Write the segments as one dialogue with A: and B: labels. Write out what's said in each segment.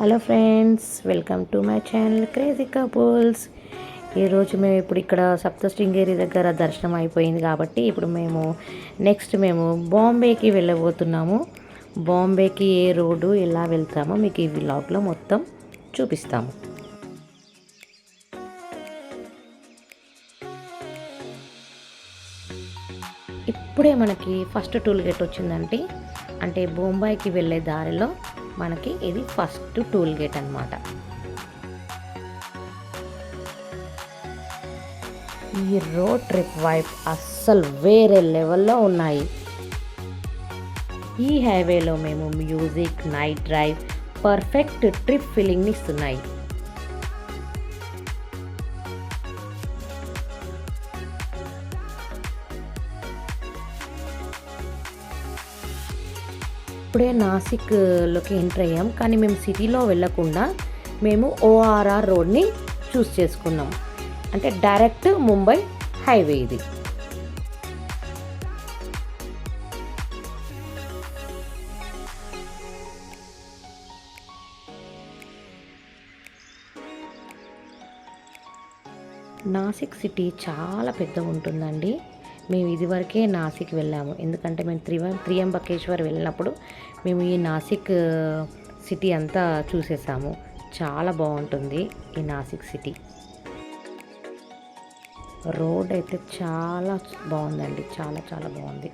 A: Hello friends, welcome to my channel crazy couples. ఈరోజు మేము ఇప్పుడు ఇక్కడ సప్తశృంగేరి దగ్గర దర్శనం అయిపోయింది కాబట్టి ఇప్పుడు మేము బాంబేకి వెళ్ళబోతున్నాము. బాంబేకి ఏ రోడ్డు ఎలా వెళ్తామో మీకు ఈ వ్లాగ్లో మొత్తం చూపిస్తాము. ఇప్పుడే మనకి ఫస్ట్ టోల్ గేట్ వచ్చిందంటే అంటే బొంబాయికి వెళ్ళే దారిలో మనకి ఇది ఫస్ట్ టోల్ గేట్ అన్నమాట. ఈ రోడ్ ట్రిప్ వైప్ అస్సలు వేరే లెవెల్లో ఉన్నాయి. ఈ హైవేలో మేము music, night drive, perfect trip ఫీలింగ్ని ఇస్తున్నాయి. ఇప్పుడే నాసిక్లోకి ఎంటర్ అయ్యాం, కానీ మేము సిటీలో వెళ్ళకుండా మేము ఓఆర్ఆర్ రోడ్ని చూస్ చేసుకున్నాం. అంటే డైరెక్ట్ ముంబై హైవే ఇది. నాసిక్ సిటీ చాలా పెద్దగా ఉంటుందండి. మేము ఇదివరకే నాసిక్ వెళ్ళాము, ఎందుకంటే మేము త్రియంబకేశ్వర్ వెళ్ళినప్పుడు మేము ఈ నాసిక్ సిటీ అంతా చూసేసాము. చాలా బాగుంటుంది ఈ నాసిక్ సిటీ. రోడ్ అయితే చాలా బాగుందండి, చాలా చాలా బాగుంది.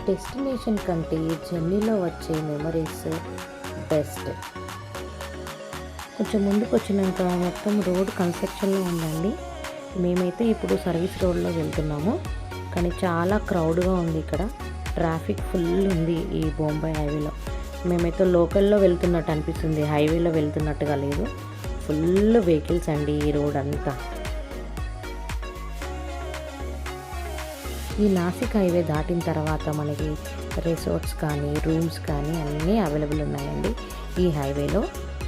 A: డెస్టినేషన్ కంటే జర్నీలో వచ్చే మెమరీస్ బెస్ట్. కొంచెం ముందుకు వచ్చినాక మొత్తం రోడ్ కన్స్ట్రక్షన్లో ఉందండి. మేమైతే ఇప్పుడు సర్వీస్ రోడ్లో వెళ్తున్నాము, కానీ చాలా క్రౌడ్గా ఉంది. ఇక్కడ ట్రాఫిక్ ఫుల్ ఉంది ఈ బొంబాయి హైవేలో. మేమైతే లోకల్లో వెళ్తున్నట్టు అనిపిస్తుంది, హైవేలో వెళ్తున్నట్టుగా లేదు. ఫుల్ వెహికల్స్ అండి ఈ రోడ్ అంతా. ఈ నాసిక్ హైవే దాటిన తర్వాత మనకి రిసార్ట్స్ కానీ రూమ్స్ కానీ అన్నీ అవైలబుల్ ఉన్నాయండి. ఈ హైవేలో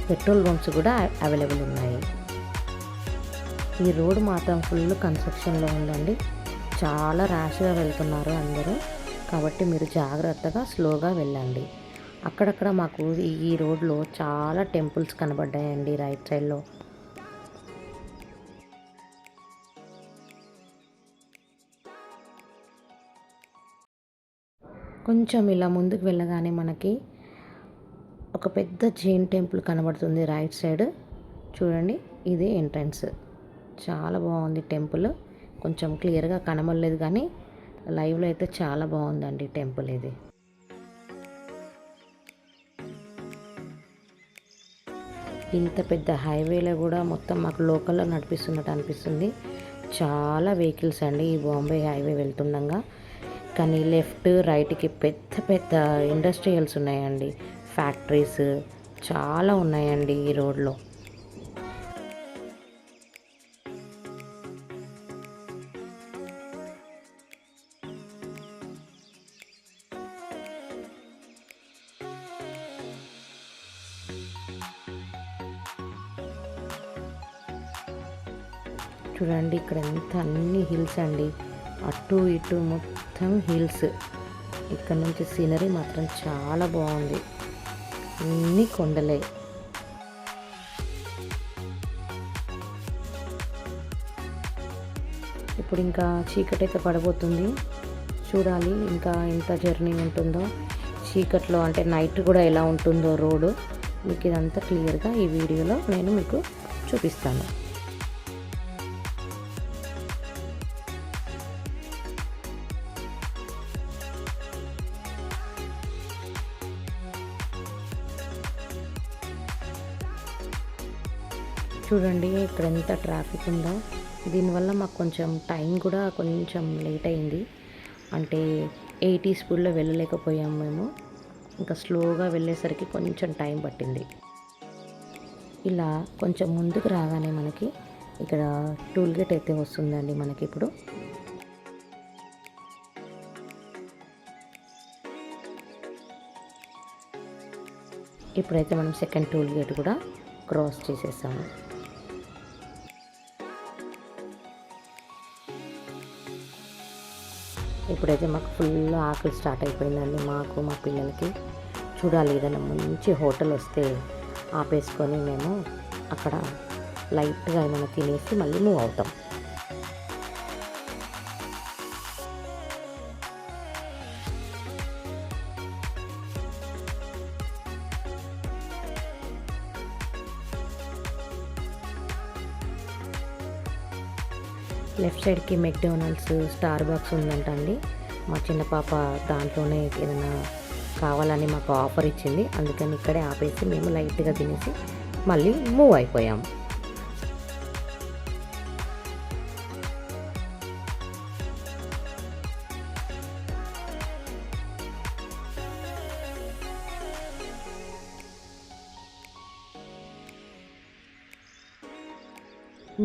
A: పెట్రోల్ బంక్స్ కూడా అవైలబుల్ ఉన్నాయి. ఈ రోడ్ మాత్రం ఫుల్ కన్స్ట్రక్షన్లో ఉందండి. చాలా ర్యాష్గా వెళ్తున్నారు అందరూ, కాబట్టి మీరు జాగ్రత్తగా స్లోగా వెళ్ళండి. అక్కడక్కడ మాకు ఈ రోడ్లో చాలా టెంపుల్స్ కనబడ్డాయండి రైట్ సైడ్లో. కొంచెం ఇలా ముందుకు వెళ్ళగానే మనకి ఒక పెద్ద జైన్ టెంపుల్ కనబడుతుంది రైట్ సైడ్. చూడండి, ఇదే ఎంట్రన్స్. చాలా బాగుంది టెంపుల్. కొంచెం క్లియర్గా కనబడలేదు, కానీ లైవ్లో అయితే చాలా బాగుందండి టెంపుల్ ఇది. ఇంత పెద్ద హైవేలో కూడా మొత్తం మాకు లోకల్లో నడిపిస్తున్నట్టు అనిపిస్తుంది. చాలా వెహికల్స్ అండి ఈ బాంబే హైవే వెళ్తుండగా. కానీ లెఫ్ట్ రైట్కి పెద్ద పెద్ద ఇండస్ట్రియల్స్ ఉన్నాయండి, ఫ్యాక్టరీస్ చాలా ఉన్నాయండి ఈ రోడ్లో. చూడండి, ఇక్కడ ఎంత అన్ని హిల్స్ అండి, అటు ఇటు మొత్తం హిల్స్. ఇక్కడ నుంచి సీనరీ మాత్రం చాలా బాగుంది, అన్ని కొండలే. ఇప్పుడు ఇంకా చీకటి అయితే పడబోతుంది. చూడాలి ఇంకా ఎంత జర్నీ ఉంటుందో చీకట్లో, అంటే నైట్ కూడా ఎలా ఉంటుందో రోడ్డు. మీకు ఇదంతా క్లియర్గా ఈ వీడియోలో నేను మీకు చూపిస్తాను. చూడండి ఇక్కడ ఎంత ట్రాఫిక్ ఉందో. దీనివల్ల మాకు కొంచెం టైం కూడా కొంచెం లేట్ అయింది. అంటే 80 స్పీడ్లో వెళ్ళలేకపోయాము మేము. ఇంకా స్లోగా వెళ్ళేసరికి కొంచెం టైం పట్టింది. ఇలా కొంచెం ముందుకు రాగానే మనకి ఇక్కడ టోల్ గేట్ అయితే వస్తుందండి మనకి ఇప్పుడు. ఇప్పుడైతే మనం సెకండ్ టోల్ గేట్ కూడా క్రాస్ చేసేసాము. ఇప్పుడైతే మాకు ఫుల్ ఆకలి స్టార్ట్ అయిపోయిందండి, మాకు మా పిల్లలకి. చూడాలి, ఏదైనా మంచి హోటల్ వస్తే ఆపేసుకొని మేము అక్కడ లైట్గా ఏమైనా తినేసి మళ్ళీ మూవ్ అవుతాం. లెఫ్ట్ సైడ్కి మెక్డొనాల్డ్స్, స్టార్ బాక్స్ ఉందంట అండి. మా చిన్న పాప దాంట్లోనే ఏదైనా కావాలని మాకు ఆఫర్ ఇచ్చింది, అందుకని ఇక్కడే ఆపేసి మేము లైట్గా తినేసి మళ్ళీ మూవ్ అయిపోయాము.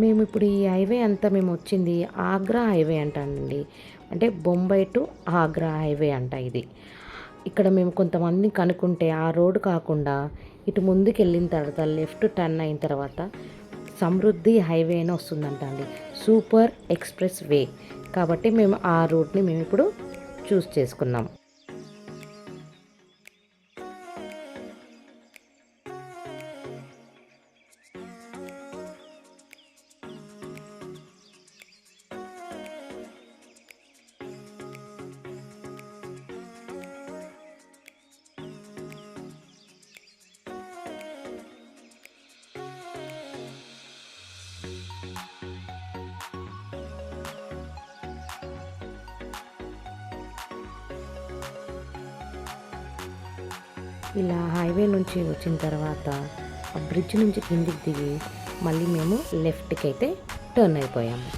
A: మేము ఇప్పుడు ఈ హైవే అంతా మేము వచ్చింది ఆగ్రా హైవే అంటానండి, అంటే బొంబాయి టు ఆగ్రా హైవే అంట ఇది. ఇక్కడ మేము కొంతమంది కనుక్కుంటే ఆ రోడ్డు కాకుండా ఇటు ముందుకు వెళ్ళిన తర్వాత లెఫ్ట్ టర్న్ అయిన తర్వాత సమృద్ధి హైవే అని వస్తుందంట అండి, సూపర్ ఎక్స్ప్రెస్ వే. కాబట్టి మేము ఆ రూట్ని మేము ఇప్పుడు చూస్ చేసుకున్నాం. ఇలా హైవే నుంచి వచ్చిన తర్వాత ఆ బ్రిడ్జ్ నుంచి కిందికి దిగి మళ్ళీ మేము లెఫ్ట్కి అయితే టర్న్ అయిపోయాము.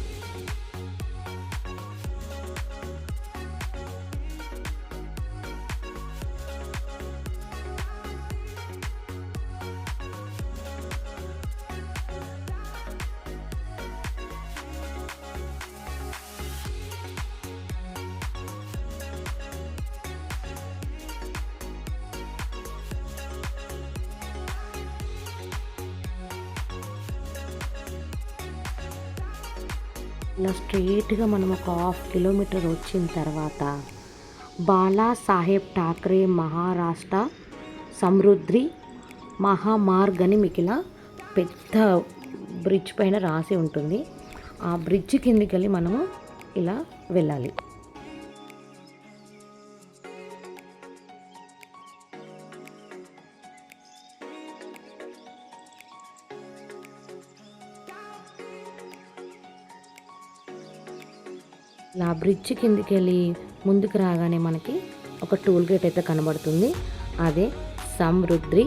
A: ఇలా స్ట్రెయిట్గా మనం ఒక 1/2 కిలోమీటర్ వచ్చిన తర్వాత బాలా సాహెబ్ ఠాక్రే మహారాష్ట్ర సమృద్ధి మహామార్గ్ అని మీకు ఇలా పెద్ద బ్రిడ్జ్ పైన రాసి ఉంటుంది. ఆ బ్రిడ్జ్ కిందికి వెళ్ళి మనము ఇలా వెళ్ళాలి. ఇలా బ్రిడ్జ్ కిందికి వెళ్ళి ముందుకు రాగానే మనకి ఒక టోల్ గేట్ అయితే కనబడుతుంది, అదే సమృద్ధి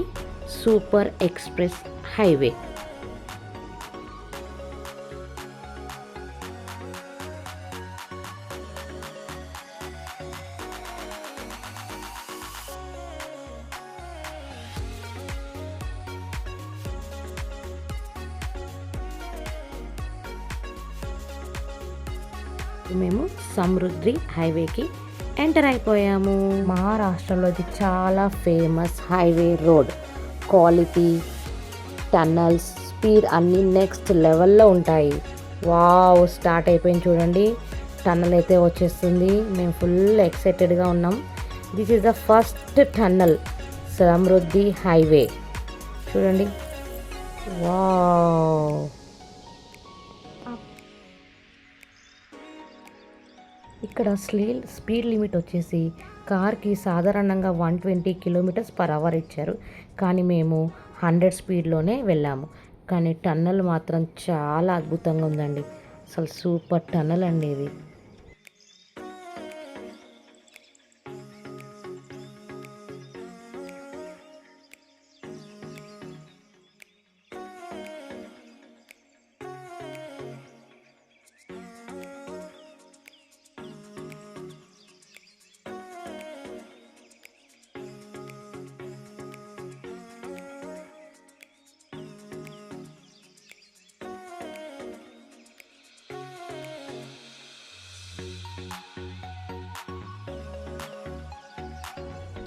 A: సూపర్ ఎక్స్ప్రెస్ హైవే. మేము సమృద్ధి హైవేకి ఎంటర్ అయిపోయాము. మహారాష్ట్రలో ఇది చాలా famous highway road, quality, tunnels, speed అన్నీ నెక్స్ట్ లెవెల్లో ఉంటాయి. వావ్, స్టార్ట్ అయిపోయింది చూడండి, టన్నల్ అయితే వచ్చేస్తుంది. మేము ఫుల్ ఎక్సైటెడ్గా ఉన్నాం. This is the first tunnel Samriddhi highway. చూడండి, వావ్. ఇక్కడ స్పీడ్ లిమిట్ వచ్చేసి కార్కి సాధారణంగా 120 km/h ఇచ్చారు, కానీ మేము 100 స్పీడ్లోనే వెళ్ళాము. కానీ టన్నల్ మాత్రం చాలా అద్భుతంగా ఉందండి, అసలు సూపర్ టన్నల్ అండి ఇది.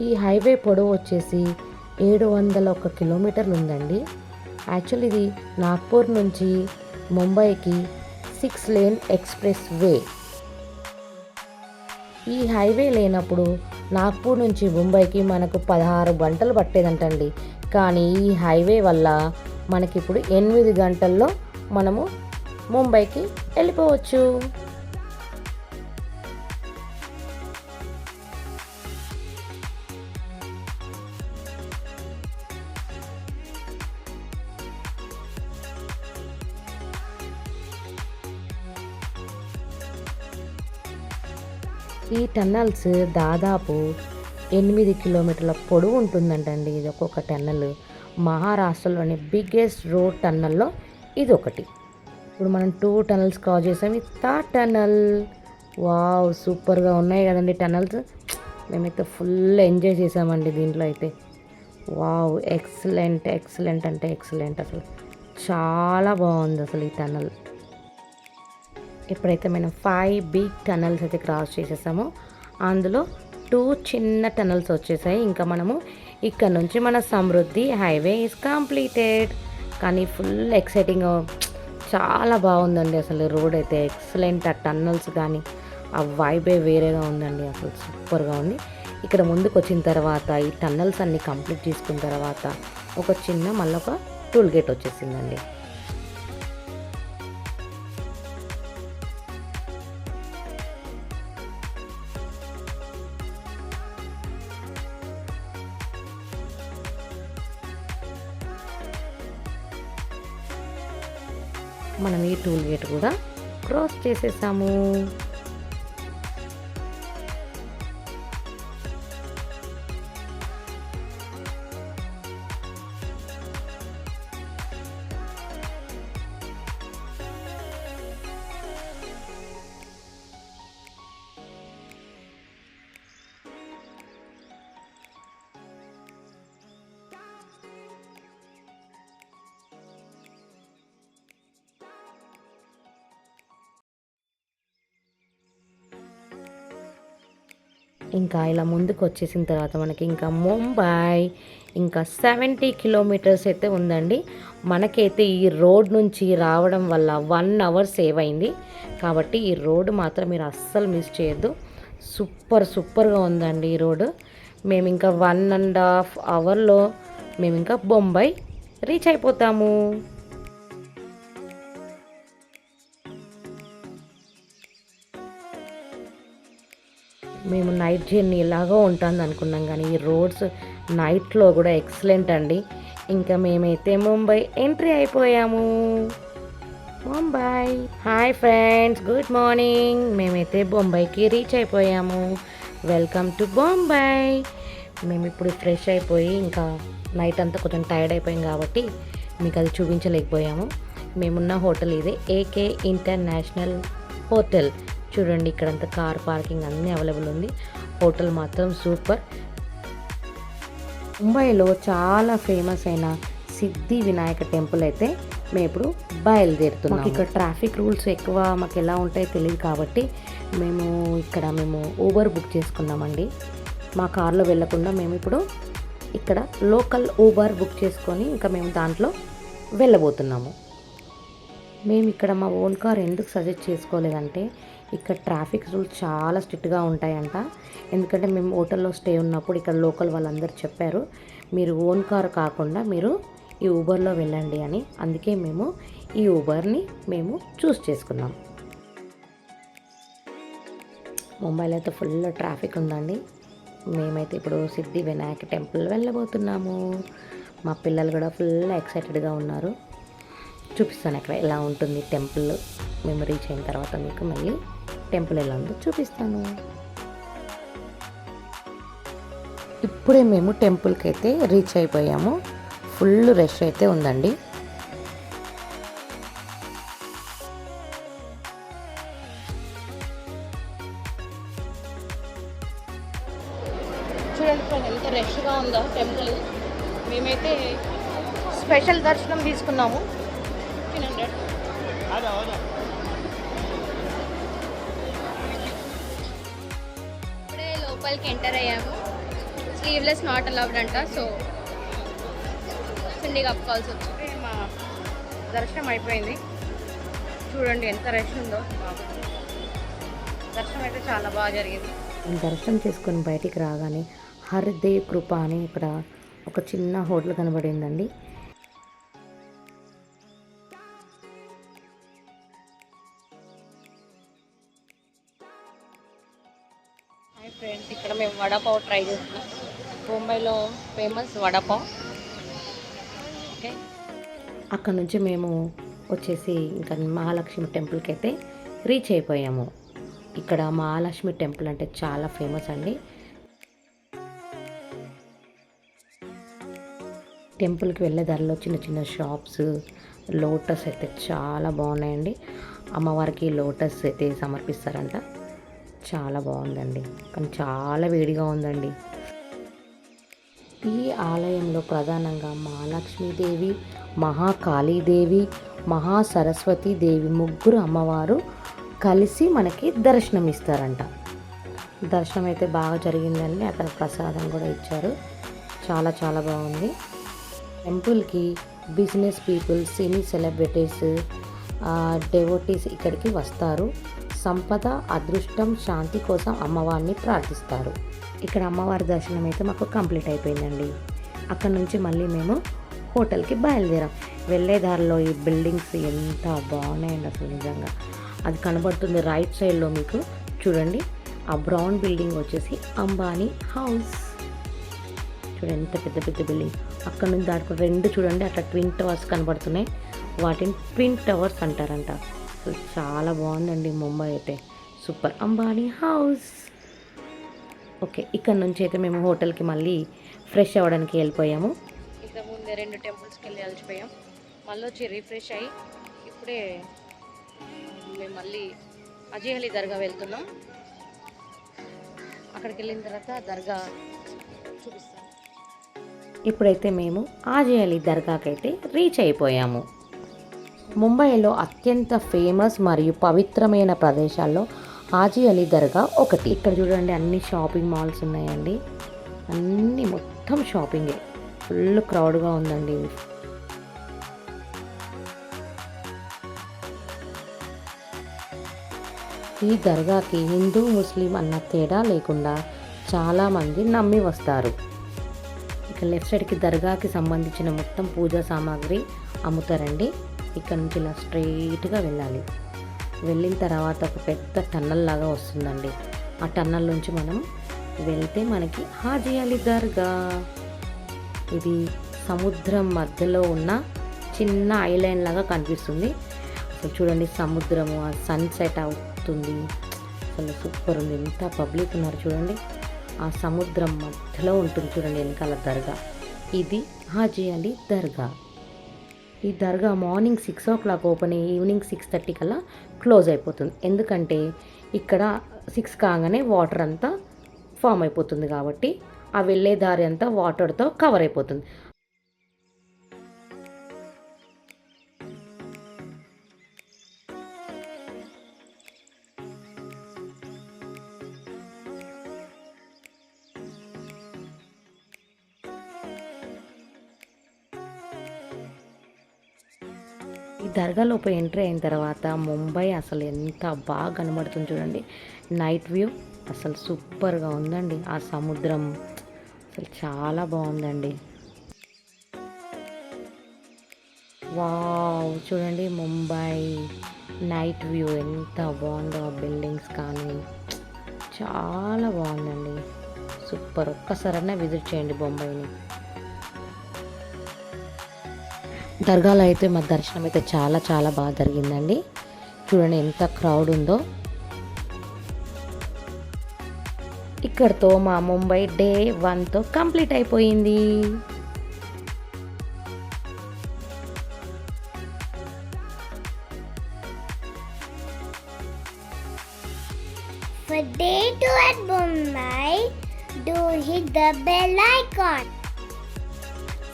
A: ఈ హైవే పొడవు వచ్చేసి 701 కిలోమీటర్లు ఉందండి. యాక్చువల్ ఇది నాగ్పూర్ నుంచి ముంబైకి 6 లేన్ ఎక్స్ప్రెస్ వే. ఈ హైవే లేనప్పుడు నాగ్పూర్ నుంచి ముంబైకి మనకు 16 గంటలు పట్టేదంటండి. కానీ ఈ హైవే వల్ల మనకిప్పుడు 8 గంటల్లో మనము ముంబైకి వెళ్ళిపోవచ్చు. ఈ టన్నల్స్ దాదాపు 8 కిలోమీటర్ల పొడవు ఉంటుందంటండి. ఇది ఒక్కొక్క టన్నల్. మహారాష్ట్రలోని బిగ్గెస్ట్ రోడ్ టన్నల్లో ఇది ఒకటి. ఇప్పుడు మనం 2 టన్నల్స్ క్రాస్ చేసాం. ఇది థర్డ్ టన్నల్. వావ్, సూపర్గా ఉన్నాయి కదండి టన్నల్స్. మేమైతే ఫుల్ ఎంజాయ్ చేసామండి దీంట్లో అయితే. వావ్, ఎక్సలెంట్ ఎక్సలెంట్ అంటే ఎక్సలెంట్. అసలు చాలా బాగుంది అసలు ఈ టన్నల్. ఇప్పుడైతే మనం 5 బిగ్ టన్నల్స్ అయితే క్రాస్ చేసేసాము. అందులో 2 చిన్న టన్నల్స్ వచ్చేసాయి. ఇంకా మనము ఇక్కడ నుంచి మన సమృద్ధి హైవే ఈజ్ కంప్లీటెడ్. కానీ ఫుల్ ఎక్సైటింగ్, చాలా బాగుందండి అసలు. రోడ్ అయితే ఎక్సలెంట్. ఆ టన్నల్స్ కానీ ఆ వైబే వేరేగా ఉందండి. అసలు సూపర్గా ఉంది. ఇక్కడ ముందుకు వచ్చిన తర్వాత ఈ టన్నల్స్ అన్నీ కంప్లీట్ చేసుకున్న తర్వాత ఒక చిన్న మళ్ళీ ఒక టోల్ గేట్ వచ్చేసిందండి. మనం ఈ టోల్ గేట్ కూడా క్రాస్ చేసేసాము. ఇంకా ఇలా ముందుకు వచ్చేసిన తర్వాత మనకి ఇంకా ముంబై ఇంకా 70 కిలోమీటర్స్ అయితే ఉందండి. మనకైతే ఈ రోడ్ నుంచి రావడం వల్ల 1 అవర్ సేవ్ అయింది. కాబట్టి ఈ రోడ్డు మాత్రం మీరు అస్సలు మిస్ చేయొద్దు. సూపర్గా ఉందండి ఈ రోడ్డు. మేము ఇంకా 1.5 అవర్లో మేము ఇంకా బొంబై రీచ్ అయిపోతాము. మేము నైట్ జర్నీ ఎలాగో ఉంటుంది అనుకున్నాం, కానీ ఈ రోడ్స్ నైట్లో కూడా ఎక్సలెంట్ అండి. ఇంకా మేమైతే ముంబై ఎంట్రీ అయిపోయాము. Mumbai. Hi friends, good morning. మేమైతే బొంబాయికి రీచ్ అయిపోయాము. Welcome to Bombay. మేము ఇప్పుడు ఫ్రెష్ అయిపోయి ఇంకా నైట్ అంతా కొంచెం టైర్డ్ అయిపోయాం కాబట్టి మీకు అది చూపించలేకపోయాము. మేమున్న హోటల్ ఇదే ఏకే ఇంటర్నేషనల్ హోటల్. చూడండి, ఇక్కడంతా కార్ పార్కింగ్ అన్నీ అవైలబుల్ ఉంది. హోటల్ మాత్రం సూపర్. ముంబైలో చాలా ఫేమస్ అయిన సిద్ధి వినాయక టెంపుల్ అయితే మేము ఇప్పుడు బయలుదేరుతున్నాం. ఇక్కడ ట్రాఫిక్ రూల్స్ ఎక్కువ మాకు ఎలా ఉంటాయో తెలియదు కాబట్టి మేము ఊబర్ బుక్ చేసుకున్నామండి. మా కార్లో వెళ్ళకుండా మేము ఇప్పుడు ఇక్కడ లోకల్ ఊబర్ బుక్ చేసుకొని ఇంకా మేము దాంట్లో వెళ్ళబోతున్నాము. మేము ఇక్కడ మా ఓన్ కార్ ఎందుకు సజెస్ట్ చేసుకోలేదంటే ఇక్కడ ట్రాఫిక్ రూల్స్ చాలా స్ట్రిక్ట్గా ఉంటాయంట. ఎందుకంటే మేము హోటల్లో స్టే ఉన్నప్పుడు ఇక్కడ లోకల్ వాళ్ళందరూ చెప్పారు, మీరు ఓన్ కార్ కాకుండా మీరు ఈ ఊబర్లో వెళ్ళండి అని. అందుకే మేము ఈ ఊబర్ని చూస్ చేసుకున్నాం. ముంబైలో అయితే ఫుల్ ట్రాఫిక్ ఉందండి. మేమైతే ఇప్పుడు సిద్ధి వినాయక టెంపుల్ వెళ్ళబోతున్నాము. మా పిల్లలు కూడా ఫుల్ ఎక్సైటెడ్గా ఉన్నారు. చూపిస్తాను అక్కడ ఎలా ఉంటుంది టెంపుల్. మేము రీచ్ అయిన తర్వాత మీకు మళ్ళీ టెంపుల్ ఎలా ఉందో చూపిస్తాను. ఇప్పుడే మేము టెంపుల్కి అయితే రీచ్ అయిపోయాము. ఫుల్ రష్ అయితే ఉందండి. చూడండి ఎంత రష్గా ఉందో టెంపుల్. మేమైతే స్పెషల్ దర్శనం తీసుకున్నాము. 1500.
B: ఇప్పుడే లోపలికి ఎంటర్ అయ్యాము. స్లీవ్లెస్ నాట్ అలౌడ్ అంట, సో సిండి కప్పుకోవాల్సి వచ్చింది.
A: మా దర్శనం అయిపోయింది. చూడండి ఎంత రష్ ఉందో. దర్శనం అయితే చాలా బాగా జరిగింది. దర్శనం చేసుకొని బయటికి రాగానే హరిదేవ్ కృప అని ఇక్కడ ఒక చిన్న హోటల్ కనబడిందండి.
C: హాయ్ ఫ్రెండ్స్, ఇక్కడ మేము వడాపావ్ ట్రై చేస్తున్నాం. ముంబైలో ఫేమస్ వడాపావ్. ఓకే,
A: అక్కడ నుంచి మేము వచ్చేసి ఇంకా మహాలక్ష్మి టెంపుల్కి అయితే రీచ్ అయిపోయాము. ఇక్కడ మహాలక్ష్మి టెంపుల్ అంటే చాలా ఫేమస్ అండి. టెంపుల్కి వెళ్ళే దారిలో చిన్న చిన్న షాప్స్, లోటస్ అయితే చాలా బాగున్నాయండి. అమ్మవారికి లోటస్ అయితే సమర్పిస్తారంట. చాలా బాగుందండి, కానీ చాలా వేడిగా ఉందండి. ఈ ఆలయంలో ప్రధానంగా మహాలక్ష్మీదేవి, మహాకాళీదేవి, మహాసరస్వతీదేవి ముగ్గురు అమ్మవారు కలిసి మనకి దర్శనం ఇస్తారంట. దర్శనం అయితే బాగా జరిగిందండి. అక్కడ ప్రసాదం కూడా ఇచ్చారు. చాలా చాలా బాగుంది. టెంపుల్కి బిజినెస్ పీపుల్, సినీ సెలబ్రిటీస్, డెవోటీస్ ఇక్కడికి వస్తారు. సంపద, అదృష్టం, శాంతి కోసం అమ్మవారిని ప్రార్థిస్తారు. ఇక్కడ అమ్మవారి దర్శనం అయితే మాకు కంప్లీట్ అయిపోయిందండి. అక్కడ నుంచి మళ్ళీ మేము హోటల్కి బయలుదేరాం. వెళ్ళే దారిలో ఈ బిల్డింగ్స్ ఎంత బాగున్నాయండి అసలు నిజంగా. అది కనబడుతుంది రైట్ సైడ్లో మీకు చూడండి. ఆ బ్రౌన్ బిల్డింగ్ వచ్చేసి అంబానీ హౌస్. చూడండి ఎంత పెద్ద పెద్ద బిల్డింగ్. అక్కడ నుంచి దాటుకుని రెండు చూడండి అట్లా ట్విన్ టవర్స్ కనబడుతున్నాయి. వాటిని ట్విన్ టవర్స్ అంటారంట. సో చాలా బాగుందండి ముంబై అయితే. సూపర్. అంబానీ హౌస్. ఓకే, ఇక్కడ నుంచి అయితే మేము హోటల్కి మళ్ళీ ఫ్రెష్ అవ్వడానికి వెళ్ళిపోయాము.
C: ఇంతకుముందే 2 టెంపుల్స్కి వెళ్ళి అలసిపోయాం. మళ్ళీ వచ్చి రిఫ్రెష్ అయ్యి ఇప్పుడే మేము మళ్ళీ అజయ్ అలీ దర్గా వెళ్తున్నాం. అక్కడికి వెళ్ళిన తర్వాత దర్గా చూపిస్తాను.
A: ఇప్పుడైతే మేము అజయ్ అలీ దర్గాకి అయితే రీచ్ అయిపోయాము. ముంబైలో అత్యంత ఫేమస్ మరియు పవిత్రమైన ప్రదేశాల్లో హాజీ అలీ దర్గా ఒకటి. ఇక్కడ చూడండి అన్ని షాపింగ్ మాల్స్ ఉన్నాయండి. అన్నీ మొత్తం షాపింగే. ఫుల్ క్రౌడ్గా ఉందండి. ఈ దర్గాకి హిందూ, ముస్లిం అన్న తేడా లేకుండా చాలామంది నమ్మి వస్తారు. ఇక లెఫ్ట్ సైడ్కి దర్గాకి సంబంధించిన మొత్తం పూజా సామాగ్రి అమ్ముతారండి. ఇక్కడ నుంచి ఇలా స్ట్రైట్గా వెళ్ళాలి. వెళ్ళిన తర్వాత ఒక పెద్ద టన్నల్ లాగా వస్తుందండి. ఆ టన్నల్ నుంచి మనం వెళ్తే మనకి హాజీ అలీ దర్గా. ఇది సముద్రం మధ్యలో ఉన్న చిన్న ఐలాండ్ లాగా కనిపిస్తుంది. అసలు చూడండి సముద్రము, ఆ సన్సెట్ అవుతుంది. అసలు సూపర్ ఉంది. ఎంత పబ్లిక్ ఉన్నారు చూడండి. ఆ సముద్రం మధ్యలో ఉంటుంది చూడండి వెనకాల దర్గా. ఇది హాజీ అలీ దర్గా. ఈ దర్గా మార్నింగ్ 6 o'clock ఓపెన్ అయ్యి ఈవినింగ్ 6:30 కల్లా క్లోజ్ అయిపోతుంది. ఎందుకంటే ఇక్కడ 6 కాగానే వాటర్ అంతా ఫామ్ అయిపోతుంది కాబట్టి ఆ వెళ్ళే దారి అంతా వాటర్తో కవర్ అయిపోతుంది. ఈ దర్గాలోపు ఎంట్రీ అయిన తర్వాత ముంబై అసలు ఎంత బాగా కనబడుతుంది చూడండి. నైట్ వ్యూ అసలు సూపర్గా ఉందండి. ఆ సముద్రం అసలు చాలా బాగుందండి. వావ్, చూడండి ముంబై నైట్ వ్యూ ఎంత బాగుందో. ఆ బిల్డింగ్స్ కానీ చాలా బాగుందండి. సూపర్. ఒక్కసారైనా విజిట్ చేయండి బొంబాయిని. దర్గాలో అయితే మా దర్శనం అయితే చాలా చాలా బాగా జరిగిందండి. చూడండి ఎంత క్రౌడ్ ఉందో. ఇక్కడితో మా ముంబై డే 1తో కంప్లీట్ అయిపోయింది.
D: For day 2 at Mumbai, do hit the bell icon.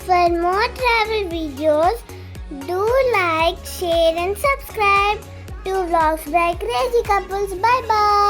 D: For more travel videos, do like, share and subscribe to Vlogs by Crazy Couples. Bye bye.